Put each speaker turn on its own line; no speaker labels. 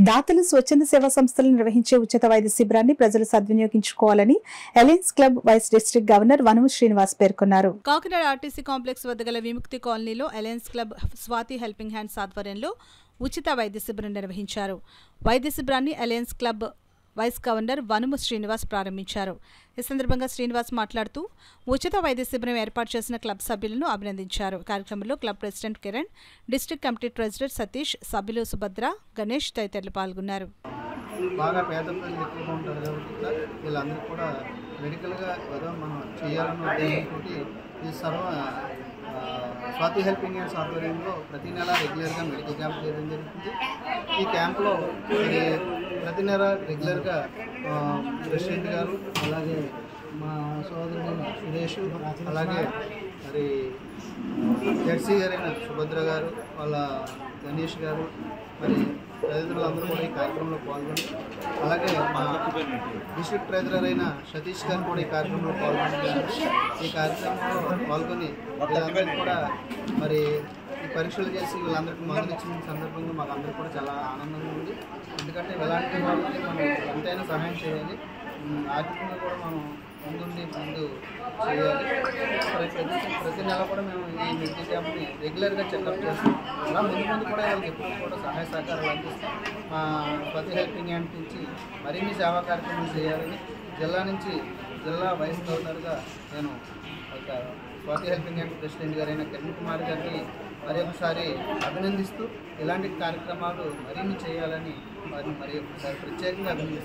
దాతలు స్వచ్ఛంద సేవా సంస్థలు నిర్వహించే ఉచిత వైద్య శిబిరాన్ని ప్రజలు సద్వినియోగించుకోవాలని alliance club vice district governor Vanumu Srinivas పేర్కొన్నారు.
కాకినాడ ఆర్టీసీ కాంప్లెక్స్ వద్ద గల విముక్తి కాలనీలో alliance club Swathi helping hands ఆధ్వర్యంలో ఉచిత వైద్య శిబిరం నిర్వహించారు. వైద్య శిబిరాన్ని alliance club vice governor Vanumu Srinivas ప్రారంభించారు. ఈ సందర్భంగా శ్రీనివాస్ మాట్లాడుతూ ఉచిత వైద్య శిబిరం ఏర్పాటు చేసిన క్లబ్ సభ్యులను అభినందించారు. కార్యక్రమంలో club president Kiran, district committee treasurer Satish, సభ్యులు సుభద్ర, గణేష్ తదితరులు పాల్గొన్నారు.
బాగా పేద ప్రజలు ఎక్కువగా ఉంటారు కాబట్టి వీళ్ళందరూ కూడా మెడికల్గా ఏదో మనం చేయాలన్న ఉద్దేశంతో ఈ స్వాతి హెల్పింగ్ హ్యాండ్స్ ఆధ్వర్యంలో ప్రతి నెల రెగ్యులర్గా మెడికల్ క్యాంప్ చేయడం జరుగుతుంది. ఈ క్యాంప్లో ప్రతి నెల రెగ్యులర్గా ప్రెసిడెంట్ గారు, అలాగే మా సోదరుడు సురేష్, అలాగే మరి జెడ్సీ గారైన సుభద్ర గారు, వాళ్ళ గణేష్ గారు, మరి తల్లిదండ్రులందరూ కూడా ఈ కార్యక్రమంలో పాల్గొని, అలాగే మా డిస్ట్రిక్ట్ ట్రెజరర్ అయిన సతీష్ గారు కూడా ఈ కార్యక్రమంలో పాల్గొన్నారు. ఈ కార్యక్రమంలో పాల్గొని వీళ్ళందరికీ కూడా మరి ఈ పరీక్షలు చేసి వీళ్ళందరికీ మందులు ఇచ్చిన సందర్భంగా మాకు అందరూ కూడా చాలా ఆనందంగా ఉంది. ఎందుకంటే ఇలాంటి వాళ్ళకి మనం ఎంతైనా సహాయం చేయాలి, ఆర్థికంగా కూడా మనం ముందు చేయాలి. ప్రతి నెల కూడా మేము ఈ మెడికల్ క్యాంప్ని రెగ్యులర్గా చెకప్ చేస్తాం. అలా ముందు కూడా వాళ్ళకి ఎప్పుడు కూడా సహాయ సహకారాలు అందిస్తాం. మా స్వాతి హెల్పింగ్ హ్యాండ్ నుంచి మరిన్ని సేవా కార్యక్రమాలు చేయాలని జిల్లా వైస్ గవర్నర్గా నేను ఒక స్వాతి హెల్పింగ్ హ్యాండ్ ప్రెసిడెంట్ గారైన కిరణ్ కుమార్ గారిని మరి ఒకసారి అభినందిస్తూ ఇలాంటి కార్యక్రమాలు మరిన్ని చేయాలని మరి ఒకసారి ప్రత్యేకంగా అభినందిస్తాను.